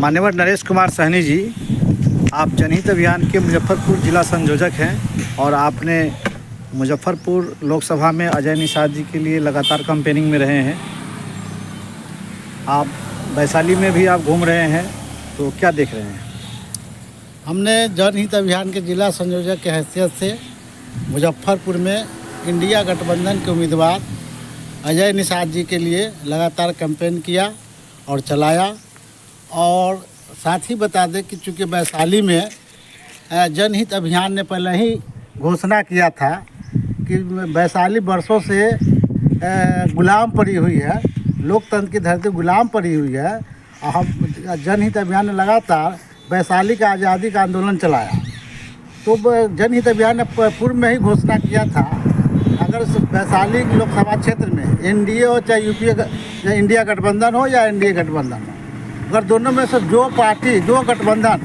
मान्यवर नरेश कुमार सहनी जी, आप जनहित अभियान के मुजफ्फरपुर जिला संयोजक हैं और आपने मुजफ्फरपुर लोकसभा में अजय निषाद जी के लिए लगातार कैंपेनिंग में रहे हैं। आप वैशाली में भी आप घूम रहे हैं, तो क्या देख रहे हैं? हमने जनहित अभियान के जिला संयोजक के हैसियत से मुजफ्फरपुर में इंडिया गठबंधन के उम्मीदवार अजय निषाद जी के लिए लगातार कैंपेन किया और चलाया। और साथ ही बता दें कि चूँकि वैशाली में जनहित अभियान ने पहले ही घोषणा किया था कि वैशाली वर्षों से गुलाम पड़ी हुई है, लोकतंत्र की धरती गुलाम पड़ी हुई है। और हम जनहित अभियान ने लगातार वैशाली का आज़ादी का आंदोलन चलाया। तो जनहित अभियान ने पूर्व में ही घोषणा किया था, अगर वैशाली लोकसभा क्षेत्र में एनडीए हो चाहे यूपीए इंडिया गठबंधन हो या एनडीए गठबंधन हो, अगर दोनों में से जो पार्टी जो गठबंधन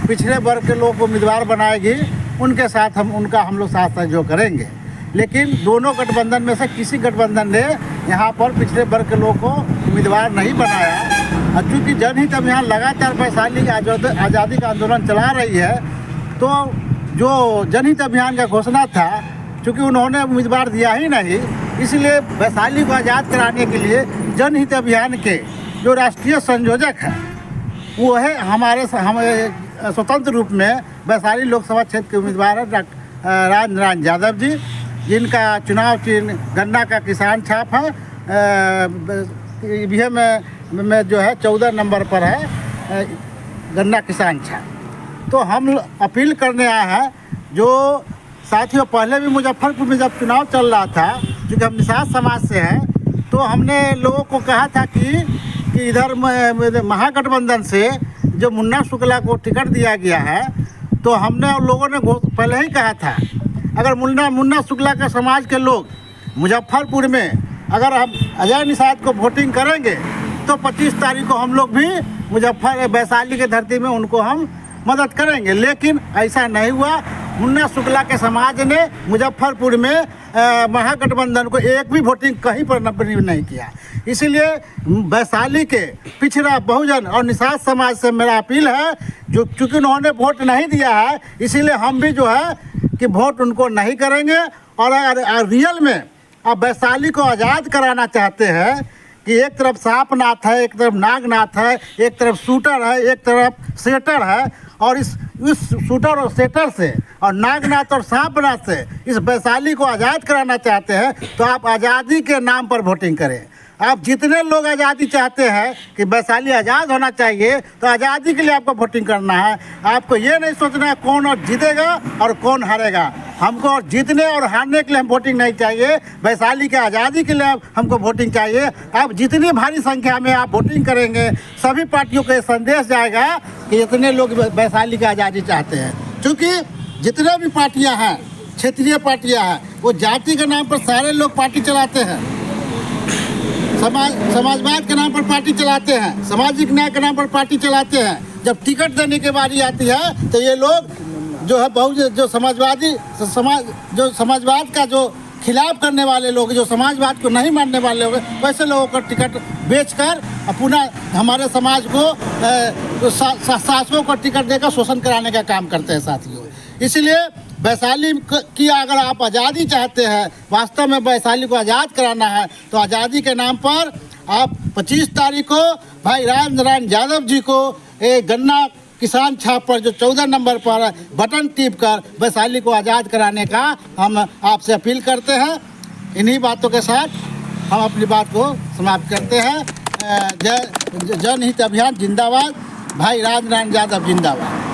पिछड़े वर्ग के लोग को उम्मीदवार बनाएगी, उनके साथ हम लोग साथ सहयोग करेंगे। लेकिन दोनों गठबंधन में से किसी गठबंधन ने यहाँ पर पिछड़े वर्ग के लोग को उम्मीदवार नहीं बनाया। और चूँकि जनहित अभियान लगातार वैशाली की आज़ादी का आंदोलन चला रही है, तो जो जनहित अभियान का घोषणा था, चूँकि उन्होंने उम्मीदवार दिया ही नहीं, इसलिए वैशाली को आज़ाद कराने के लिए जनहित अभियान के जो राष्ट्रीय संयोजक हैं वो है हमारे स्वतंत्र रूप में वैशाली लोकसभा क्षेत्र के उम्मीदवार हैं राज यादव जी, जिनका चुनाव चिन्ह गन्ना का किसान छाप है। ईवीएम में जो है 14 नंबर पर है गन्ना किसान छाप। तो हम अपील करने आए हैं, जो साथियों पहले भी मुजफ्फरपुर में जब चुनाव चल रहा था, क्योंकि हम निषाद समाज से हैं, तो हमने लोगों को कहा था कि इधर महागठबंधन से जो मुन्ना शुक्ला को टिकट दिया गया है, तो हमने और लोगों ने पहले ही कहा था, अगर मुन्ना शुक्ला के समाज के लोग मुजफ्फरपुर में अगर हम अजय निषाद को वोटिंग करेंगे, तो 25 तारीख को हम लोग भी वैशाली की धरती में उनको हम मदद करेंगे। लेकिन ऐसा नहीं हुआ। मुन्ना शुक्ला के समाज ने मुजफ्फरपुर में महागठबंधन को एक भी वोटिंग कहीं पर नहीं किया। इसीलिए वैशाली के पिछड़ा बहुजन और निषाद समाज से मेरा अपील है, जो चूँकि उन्होंने वोट नहीं दिया है, इसीलिए हम भी जो है कि वोट उनको नहीं करेंगे। और रियल में आप वैशाली को आज़ाद कराना चाहते हैं कि एक तरफ सांपनाथ है, एक तरफ नागनाथ है, एक तरफ शूटर है, एक तरफ सेटर है, और इस शूटर और सेटर से और नागनाथ और सांपनाथ से इस वैशाली को आज़ाद कराना चाहते हैं, तो आप आज़ादी के नाम पर वोटिंग करें। आप जितने लोग आज़ादी चाहते हैं कि वैशाली आज़ाद होना चाहिए, तो आज़ादी के लिए आपको वोटिंग करना है। आपको ये नहीं सोचना है कौन और जीतेगा और कौन हारेगा। हमको और जीतने और हारने के लिए हम वोटिंग नहीं चाहिए, वैशाली के आज़ादी के लिए हमको वोटिंग चाहिए। आप जितनी भारी संख्या में आप वोटिंग करेंगे, सभी पार्टियों को ये संदेश जाएगा कि इतने लोग वैशाली की आज़ादी चाहते हैं। क्योंकि जितने भी पार्टियाँ हैं, क्षेत्रीय पार्टियाँ हैं, वो जाति के नाम पर सारे लोग पार्टी चलाते हैं, समाजवाद के नाम पर पार्टी चलाते हैं, सामाजिक न्याय के नाम पर पार्टी चलाते हैं। जब टिकट देने की बारी आती है, तो ये लोग जो है जो समाजवाद का जो खिलाफ करने वाले लोग, जो समाजवाद को नहीं मानने वाले लोग, वैसे लोगों का टिकट बेचकर पुनः हमारे समाज को शासकों को टिकट देकर शोषण कराने का काम करते हैं साथियों। इसलिए वैशाली की अगर आप आज़ादी चाहते हैं, वास्तव में वैशाली को आज़ाद कराना है, तो आज़ादी के नाम पर आप 25 तारीख को भाई राज यादव जी को एक गन्ना किसान छाप पर जो 14 नंबर पर बटन टिप कर वैशाली को आज़ाद कराने का हम आपसे अपील करते हैं। इन्हीं बातों के साथ हम अपनी बात को समाप्त करते हैं। जनहित अभियान जिंदाबाद, भाई राज यादव जिंदाबाद।